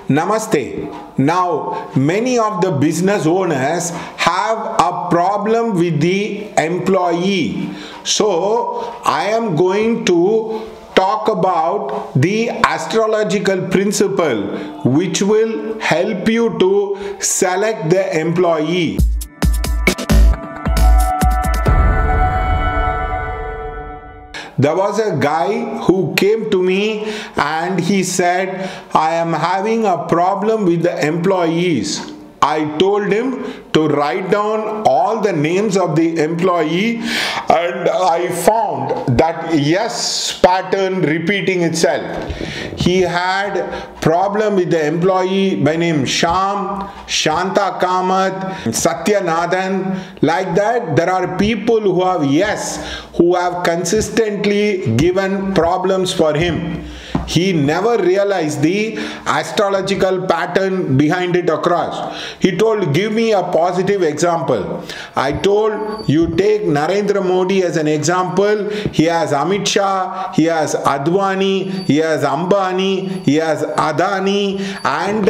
Namaste. Now, many of the business owners have a problem with the employee. So, I am going to talk about the astrological principle which will help you to select the employee. There was a guy who came to me and he said, I am having a problem with the employees. I told him to write down all the names of the employee, and I found that yes pattern repeating itself. He had problem with the employee by name Sham, Shanta Kamath, Satyanathan. Like that, there are people who have who have consistently given problems for him. He never realized the astrological pattern behind it across. He told, give me a positive example. I told, you take Narendra Modi as an example. He has Amit Shah, he has Advani, he has Ambani, he has Adani, and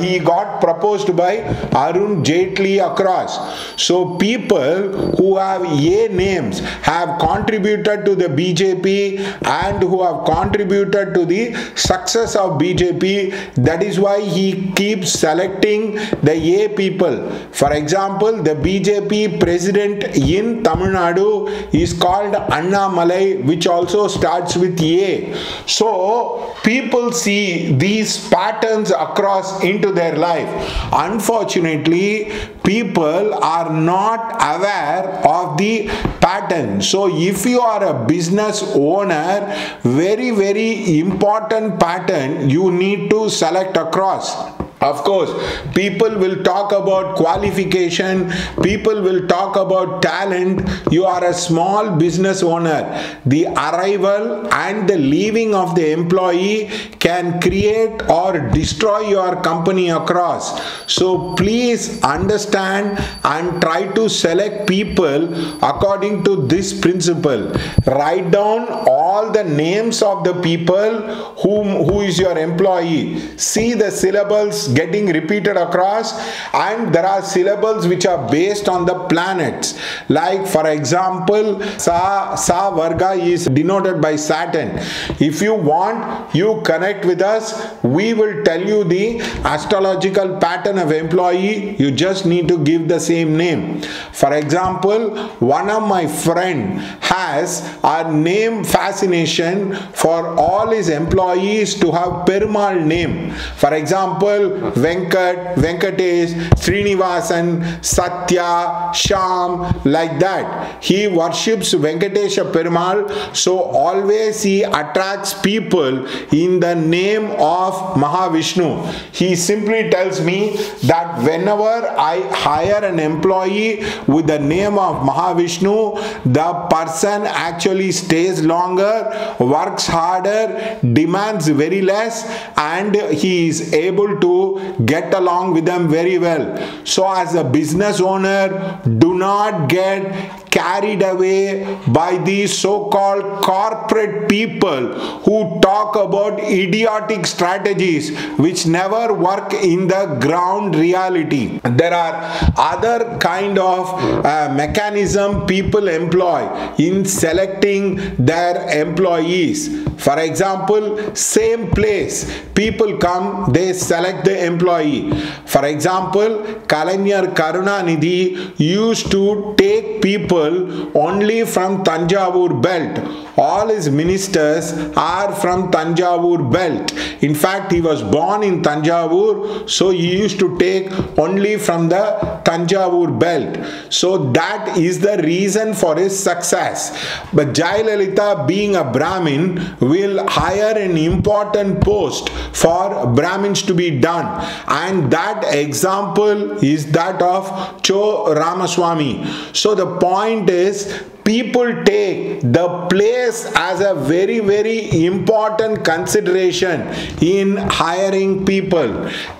he got proposed by Arun Jaitley across. So people who have A names have contributed to the BJP and who have contributed to the success of BJP. That is why he keeps selecting the A people. For example, the BJP president in Tamil Nadu is called Annamalai, which also starts with A. So people see these patterns across into their life. Unfortunately, people are not aware of the pattern. So if you are a business owner, very important pattern you need to select across. Of course, people will talk about qualification, people will talk about talent. You are a small business owner. The arrival and the leaving of the employee can create or destroy your company across. So please understand and try to select people according to this principle. Write down all the names of the people who is your employee. See the syllables getting repeated across, and there are syllables which are based on the planets. Like for example, Sa Varga is denoted by Saturn. If you want, you connect with us. We will tell you the astrological pattern of employee. You just need to give the same name. For example, one of my friend has a name fascination for all his employees to have Perumal name. For example, Venkat, Venkatesh, Srinivasan, Satya, Sham, like that. He worships Venkatesha Perumal, so always he attracts people in the name of Mahavishnu. He simply tells me that whenever I hire an employee with the name of Mahavishnu, the person actually stays longer, works harder, demands very less, and he is able to get along with them very well. So as a business owner, do not get carried away by these so-called corporate people who talk about idiotic strategies which never work in the ground reality. There are other kind of mechanism people employ in selecting their employees. For example, same place, people come, they select the employee. For example, Kalaignar Karunanidhi used to take people only from Tanjavur belt. All his ministers are from Tanjavur belt. In fact, he was born in Tanjavur, so he used to take only from the Tanjavur belt. So that is the reason for his success. But Jayalalitha, being a Brahmin, will hire an important post for Brahmins to be done. And that example is that of Cho Ramaswamy. So the point is, people take the place as a very, very important consideration in hiring people.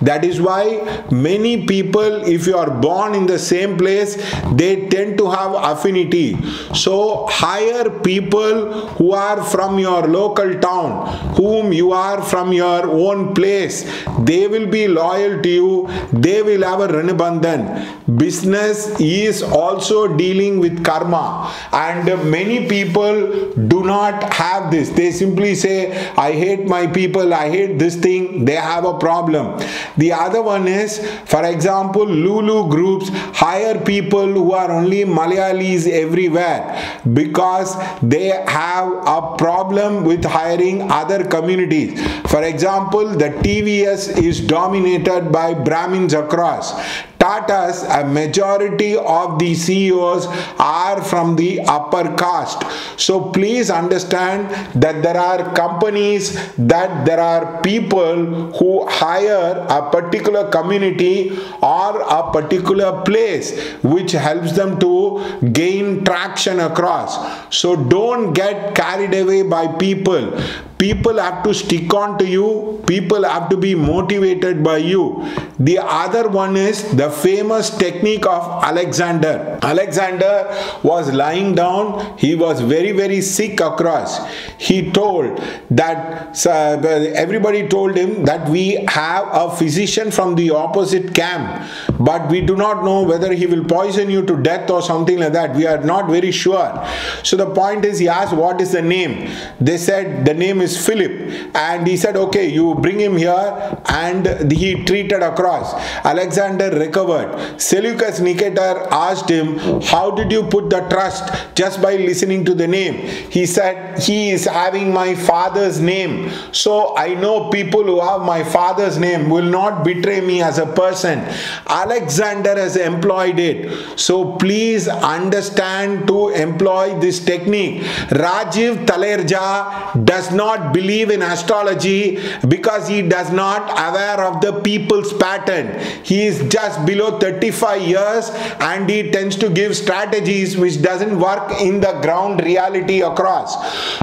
That is why many people, if you are born in the same place, they tend to have affinity. So hire people who are from your local town, whom you are from your own place. They will be loyal to you. They will have a Ranabandhan. Business is also dealing with karma, and many people do not have this. They simply say, I hate my people, I hate this thing. They have a problem. The other one is, for example, Lulu groups hire people who are only Malayalis everywhere because they have a problem with hiring other communities. For example, the TVS is dominated by Brahmins across. Tatas, a majority of the CEOs are from the upper caste. So please understand that there are companies, that there are people who hire a particular community or a particular place which helps them to gain traction across. So don't get carried away by people. People have to stick on to you. People have to be motivated by you. The other one is the famous technique of Alexander. Alexander was lying down. He was very, very sick across. He told that, everybody told him that we have a physician from the opposite camp, but we do not know whether he will poison you to death or something like that. We are not very sure. So the point is, he asked, what is the name? They said the name is Philip, and he said, okay, you bring him here, and he treated across. Alexander recovered. Seleucus Nicator asked him, how did you put the trust just by listening to the name? He said, he is having my father's name, so I know people who have my father's name will not betray me as a person. Alexander has employed it. So please understand to employ this technique. Rajiv Talerja does not believe in astrology because he does not aware of the people's pattern. He is just below 35 years and he tends to give strategies which doesn't work in the ground reality across.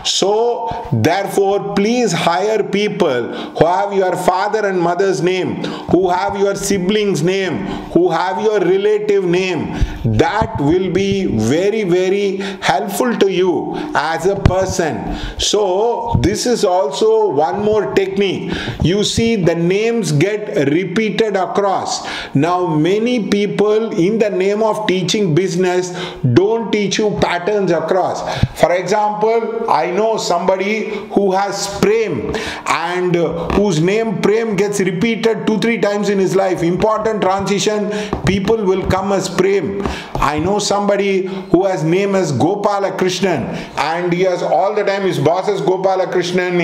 So therefore, please hire people who have your father and mother's name, who have your siblings' name, who have your relative name. That will be very, very helpful to you as a person. So this is also one more technique. You see, the names get repeated across. Now many people in the name of teaching business don't teach you patterns across. For example, I know somebody who has Prem and whose name Prem gets repeated 2-3 times in his life. Important transition, people will come as Prem. I know somebody who has name as Gopalakrishnan, and he has all the time his boss is Gopalakrishnan,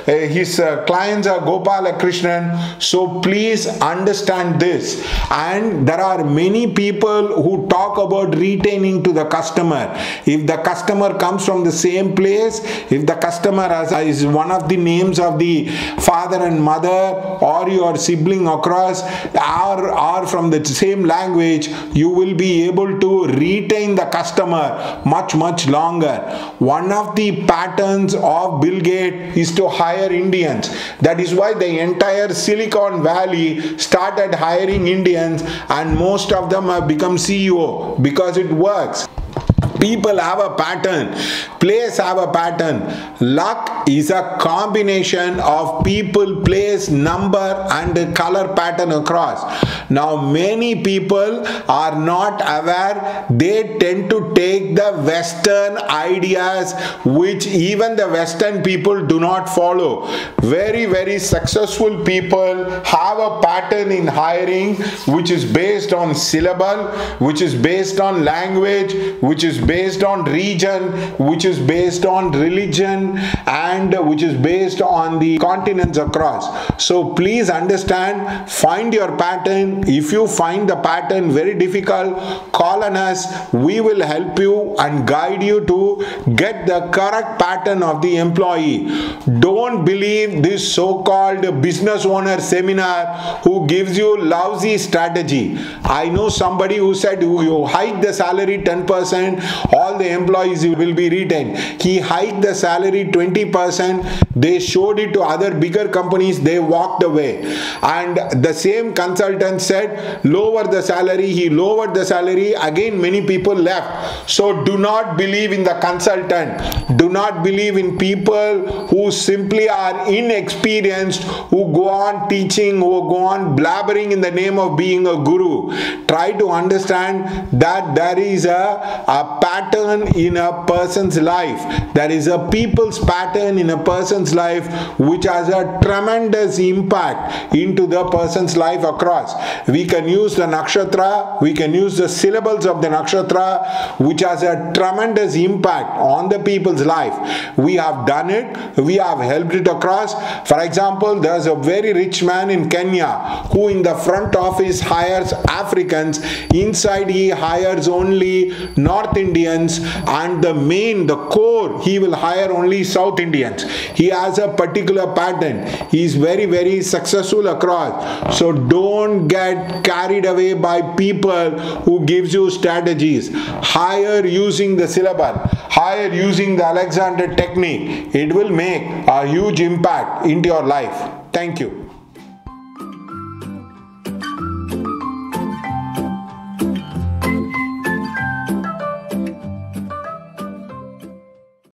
his clients are Gopalakrishnan. So please understand this. And there are many people who talk about retaining to the customer. If the customer comes from the same place, if the customer is one of the names of the father and mother or your sibling across or from the same language, you will be able to retain the customer much longer. One of the patterns of Bill Gates is to hire Indians. That is why the entire Silicon Valley started hiring Indians, and most of them have become CEO because it works. People have a pattern. Place have a pattern. Luck is a combination of people, place, number and color pattern across. Now many people are not aware. They tend to take the Western ideas which even the Western people do not follow. Very successful people have a pattern in hiring which is based on syllable, which is based on language, which is based on region, which is based on religion, and which is based on the continents across. So please understand, find your pattern. If you find the pattern very difficult, call on us. We will help you and guide you to get the correct pattern of the employee. Don't believe this so-called business owner seminar who gives you lousy strategy. I know somebody who said you hike the salary 10%, all the employees will be retained. He hiked the salary 20%. They showed it to other bigger companies. They walked away. And the same consultant said, lower the salary. He lowered the salary. Again, many people left. So do not believe in the consultant. Do not believe in people who simply are inexperienced, who go on teaching, who go on blabbering in the name of being a guru. Try to understand that there is a pattern in a person's life. There is a people's pattern in a person's life which has a tremendous impact into the person's life across. We can use the nakshatra, we can use the syllables of the nakshatra, which has a tremendous impact on the people's life. We have done it, we have helped it across. For example, there's a very rich man in Kenya who in the front office hires Africans, inside he hires only North Indians, and the core, he will hire only South Indians. He has a particular pattern. He is very successful across. So don't get carried away by people who gives you strategies. Hire using the syllable, hire using the Alexander technique. It will make a huge impact into your life. Thank you.